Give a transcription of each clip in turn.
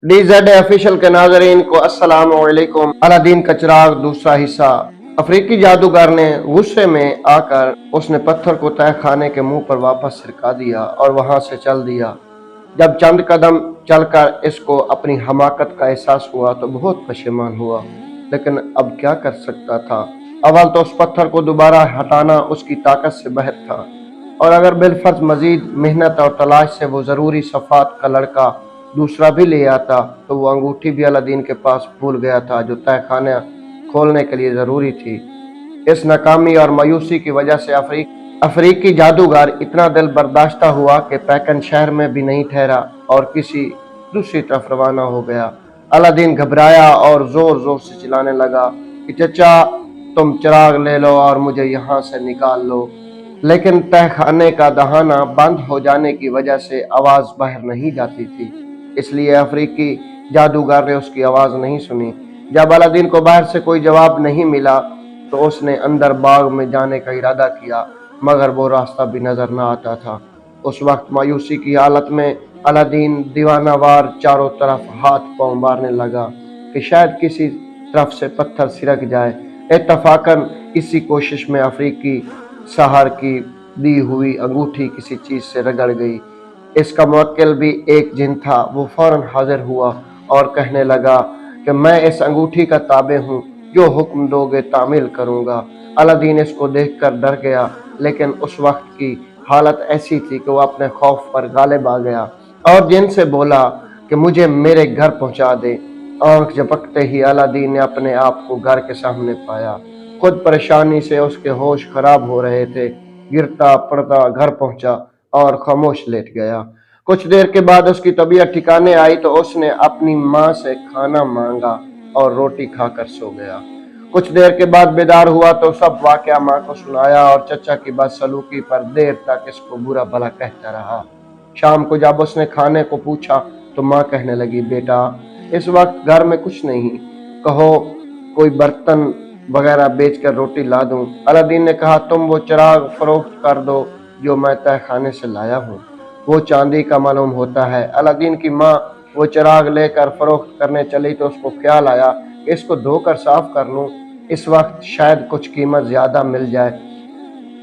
DZ official के नाजरीन को अस्सलाम वालेकुम। अलादीन का चिराग दूसरा हिस्सा। अफ्रीकी जादूगर ने गुस्से में आकर उसने पत्थर को तय खाने के मुंह पर वापस सिरका दिया और वहां से चल दिया। जब चंद कदम चलकर इसको अपनी हमाकत का एहसास हुआ तो बहुत पशेमान हुआ, लेकिन अब क्या कर सकता था। अव्वल तो उस पत्थर को दोबारा हटाना उसकी ताकत से बाहर था, और अगर बिलफर्ज मजीद मेहनत और तलाश से वो ज़रूरी सफ़ात का लड़का दूसरा भी ले आता तो वो अंगूठी भी अलादीन के पास भूल गया था जो तय खाना खोलने के लिए ज़रूरी थी। इस नाकामी और मायूसी की वजह से अफ्रीकी जादूगर इतना दिल बर्दाश्ता हुआ कि पैकन शहर में भी नहीं ठहरा और किसी दूसरी तरफ रवाना हो गया। अलादीन घबराया और जोर जोर से चिल्लाने लगा कि चचा, तुम चिराग ले लो और मुझे यहाँ से निकाल लो। लेकिन तहखाने का दहाना बंद हो जाने की वजह से आवाज बाहर नहीं जाती थी, इसलिए अफ्रीकी जादूगर ने उसकी आवाज नहीं सुनी। जब अलादीन को बाहर से कोई जवाब नहीं मिला तो उसने अंदर बाग में जाने का इरादा किया, मगर वो रास्ता भी नजर न आता था। उस वक्त मायूसी की हालत में अलादीन दीवानावार चारों तरफ हाथ पांव मारने लगा कि शायद किसी तरफ से पत्थर सिरक जाए। इत्तफाकन इसी कोशिश में अफ्रीकी सहार की दी हुई अंगूठी किसी चीज से रगड़ गई। इसका मुवक्किल भी एक जिन था। वो फौरन हाजिर हुआ और कहने लगा कि मैं इस अंगूठी का ताबे हूँ, जो हुक्म दोगे तामील करूँगा। अलादीन इसको देखकर डर गया, लेकिन उस वक्त की हालत ऐसी थी कि वो अपने खौफ पर गालिब आ गया और जिन से बोला कि मुझे मेरे घर पहुंचा दे। आंख झपकते ही अलादीन ने अपने आप को घर के सामने पाया। खुद परेशानी से उसके होश खराब हो रहे थे। गिरता पड़ता घर पहुंचा और खामोश लेट गया। कुछ देर के बाद उसकी तबीयत ठिकाने आई तो उसने अपनी माँ से खाना मांगा और रोटी खाकर सो गया। कुछ देर के बाद बेदार हुआ तो सब वाकया माँ को सुनाया और चचा की बदसलूकी पर देर तक इसको बुरा भला कहता रहा। शाम को जब उसने खाने को पूछा तो माँ कहने लगी, बेटा, इस वक्त घर में कुछ नहीं, कहो कोई बर्तन वगैरह बेचकर रोटी ला दूं। अलादीन ने कहा, तुम वो चिराग फरोख्त कर दो जो मैं तय खाने से लाया हूँ, वो चांदी का मालूम होता है। अलादीन की माँ वो चिराग लेकर फरोख्त करने चली तो उसको ख्याल आया कि इसको धोकर साफ कर लूं, इस वक्त शायद कुछ कीमत ज्यादा मिल जाए।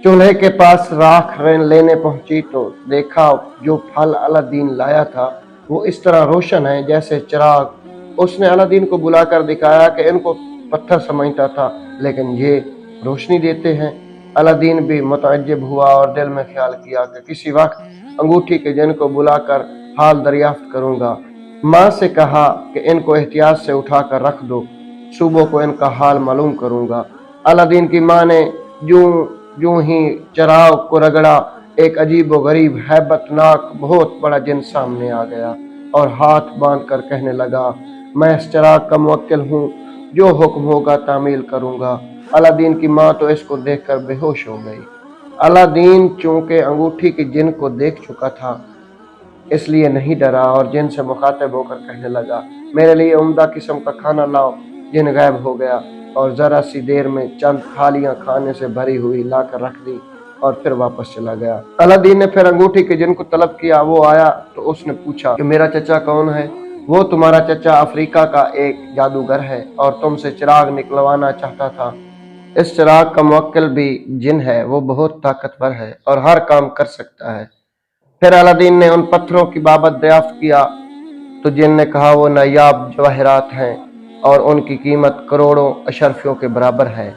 चूल्हे के पास राख लेने पहुंची तो देखा जो फल अलादीन लाया था वो इस तरह रोशन है जैसे चिराग। उसने अलादीन को बुलाकर दिखाया कि इनको पत्थर समझता था, लेकिन ये रोशनी देते हैं। अलादीन भी मुतअज्जिब हुआ और दिल में ख्याल किया कि किसी वक्त अंगूठी के जिन को बुलाकर हाल दरियाफ्त करूंगा। माँ से कहा कि इनको एहतियात से उठाकर रख दो, सुबह को इनका हाल मालूम करूंगा। अलादीन की माँ ने यूं यूं ही चिराग को रगड़ा, एक अजीब व गरीब हैबतनाक बहुत बड़ा जिन सामने आ गया और हाथ बांध कर कहने लगा, मैं इस चिराग का मुवक्किल हूँ, जो हुक्म होगा तामील करूंगा। अलादीन की माँ तो इसको देखकर बेहोश हो गई। अलादीन चूंकि अंगूठी की जिन को देख चुका था इसलिए नहीं डरा और जिन से मुखातिब होकर कहने लगा, मेरे लिए उम्दा किस्म का खाना लाओ। जिन गायब हो गया और जरा सी देर में चंद थालियां खाने से भरी हुई लाकर रख दी और फिर वापस चला गया। अलादीन ने फिर अंगूठी के जिन को तलब किया। वो आया तो उसने पूछा कि मेरा चचा कौन है। वो तुम्हारा चचा अफ्रीका का एक जादूगर है और तुमसे चिराग निकलवाना चाहता था। इस चिराग का मुवक्किल भी जिन है, वो बहुत ताकतवर है और हर काम कर सकता है। फिर अलादीन ने उन पत्थरों की बाबत दरियाफ्त किया तो जिन ने कहा वो नायाब जवाहरात हैं और उनकी कीमत करोड़ों अशरफियों के बराबर है।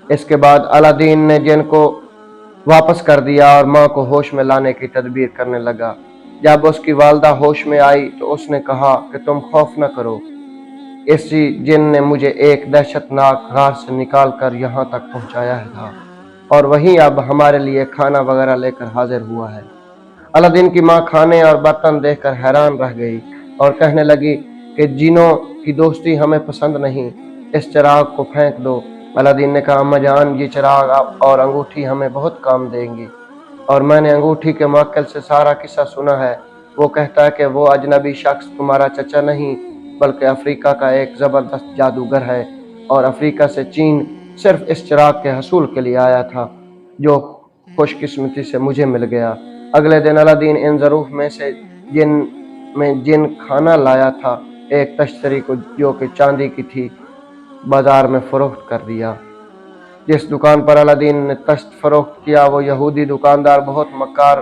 इसके बाद अलादीन ने जिन को वापस कर दिया और माँ को होश में लाने की तदबीर करने लगा। जब उसकी वालदा होश में आई तो उसने कहा कि तुम खौफ न करो, इसी जिन ने मुझे एक दहशतनाक राह से निकाल कर यहाँ तक पहुँचाया था और वहीं अब हमारे लिए खाना वगैरह लेकर हाजिर हुआ है। अलादीन की माँ खाने और बर्तन देखकर हैरान रह गई और कहने लगी कि जिनों की दोस्ती हमें पसंद नहीं, इस चिराग को फेंक दो। अलादीन ने कहा, अम्मा जान, ये चिराग और अंगूठी हमें बहुत काम देंगी और मैंने अंगूठी के मुवक्किल से सारा किस्सा सुना है। वो कहता है कि वो अजनबी शख्स तुम्हारा चचा नहीं बल्कि अफ्रीका का एक ज़बरदस्त जादूगर है और अफ्रीका से चीन सिर्फ इस चिराग के हसूल के लिए आया था, जो खुशकिस्मती से मुझे मिल गया। अगले दिन अलादीन इन ज़रूफ में से जिन खाना लाया था ایک تشتری کو جو کہ چاندی کی تھی بازار میں فروخت کر دیا۔ جس دکان پر الادین نے تشت فروخت کیا وہ یہودی دکاندار بہت مکار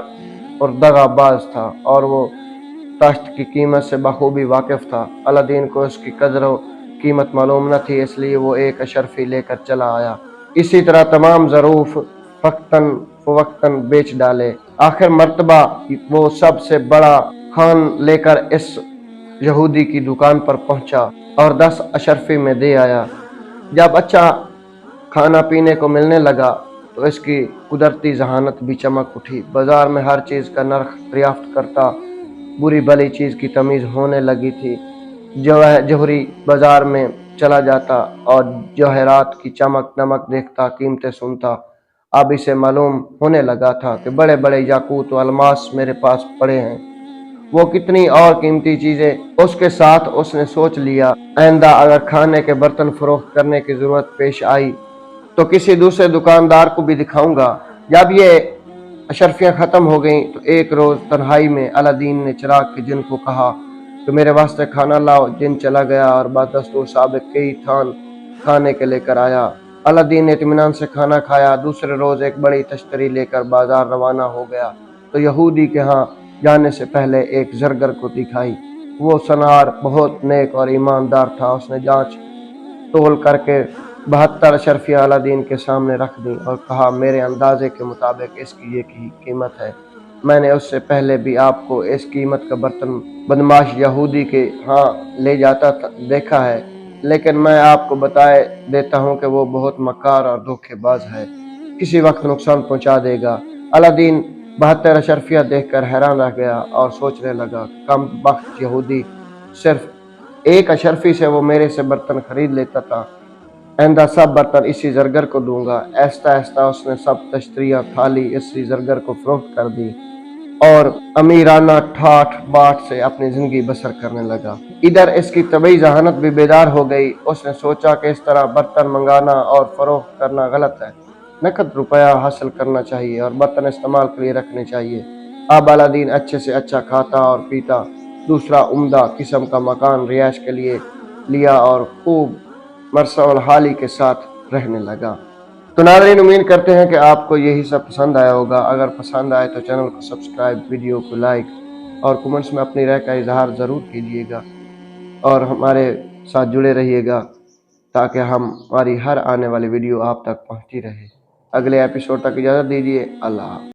اور دغا باز تھا اور وہ تشت کی قیمت سے بخوبی واقف تھا۔ الادین کو اس کی قدر و قیمت معلوم نہ تھی، اس لیے وہ ایک اشرفی لے کر چلا آیا۔ اسی طرح تمام ظروف وقتاً فوقتاً بیچ ڈالے۔ آخر مرتبہ وہ سب سے بڑا خان لے کر اس یہودی کی دکان پر پہنچا اور 10 اشرفی میں دے آیا۔ جب اچھا کھانا پینے کو ملنے لگا تو اس کی قدرتی ذہانت بھی چمک اٹھی۔ بازار میں ہر چیز کا نرخ دریافت کرتا، بری بھلی چیز کی تمیز ہونے لگی تھی۔ جوہری بازار میں چلا جاتا اور جواہرات کی چمک دمک دیکھتا، قیمتیں سنتا۔ اب اسے معلوم ہونے لگا تھا کہ بڑے بڑے یاقوت و الماس میرے پاس پڑے ہیں، وہ کتنی اور قیمتی چیزیں اس کے ساتھ۔ اس نے سوچ لیا آئندہ اگر کھانے کے برتن فروخت کرنے کی ضرورت پیش آئی تو کسی دوسرے دکاندار کو بھی دکھاؤں گا۔ جب یہ اشرفیاں ختم ہو گئیں تو ایک روز تنہائی میں الادین نے چراغ کے جن کو کہا کہ میرے واسطے کھانا لاؤ۔ جن چلا گیا اور بدستور سابق کئی تھان کھانے کے لے کر آیا۔ الادین نے اطمینان سے کھانا کھایا۔ دوسرے روز ایک بڑی تشتری لے کر بازار روانہ ہو گیا تو یہودی کے ہاں جانے سے پہلے ایک زرگر کو دکھائی۔ وہ سنار بہت نیک اور ایماندار تھا۔ اس نے جانچ تول کر کے 72 اشرفیاں الادین کے سامنے رکھ دیں اور کہا میرے اندازے کے مطابق اس کی یہ قیمت ہے۔ میں نے اس سے پہلے بھی آپ کو اس قیمت کا برتن بدماش یہودی کے ہاں لے جاتا دیکھا ہے، لیکن میں آپ کو بتائے دیتا ہوں کہ وہ بہت مکار اور دھوکے باز ہے، کسی وقت نقصان پہنچا دے گا۔ الادین 72 اشرفیاں دیکھ کر حیران رہ گیا اور سوچنے لگا کم بخت یہودی، صرف ایک اشرفی سے وہ میرے سے برتن خرید لیتا تھا، آئندہ سب برتن اسی زرگر کو دوں گا۔ آہستہ آہستہ اس نے سب تشتریاں تھالی اسی زرگر کو فروخت کر دی اور امیرانہ ٹھاٹ باٹ سے اپنی زندگی بسر کرنے لگا۔ ادھر اس کی طبعی ذہانت بھی بیدار ہو گئی۔ اس نے سوچا کہ اس طرح برتن منگانا اور فروخت کرنا غلط ہے، نقد روپیہ حاصل کرنا چاہیے اور برتن استعمال کے لیے رکھنے چاہیے۔ اب الادین اچھے سے اچھا کھاتا اور پیتا، دوسرا عمدہ قسم کا مکان رہائش کے لیے لیا اور خوب مرثا الحالی کے ساتھ رہنے لگا۔ تو ناظرین، امید کرتے ہیں کہ آپ کو یہی سب پسند آیا ہوگا۔ اگر پسند آئے تو چینل کو سبسکرائب، ویڈیو کو لائک اور کمنٹس میں اپنی رائے کا اظہار ضرور کیجیے گا اور ہمارے ساتھ جڑے رہیے گا تاکہ ہماری ہر آنے والی ویڈیو آپ تک پہنچتی رہے۔ اگلے ایپیسوڈ تک اجازت دیجیے۔ اللہ حافظ۔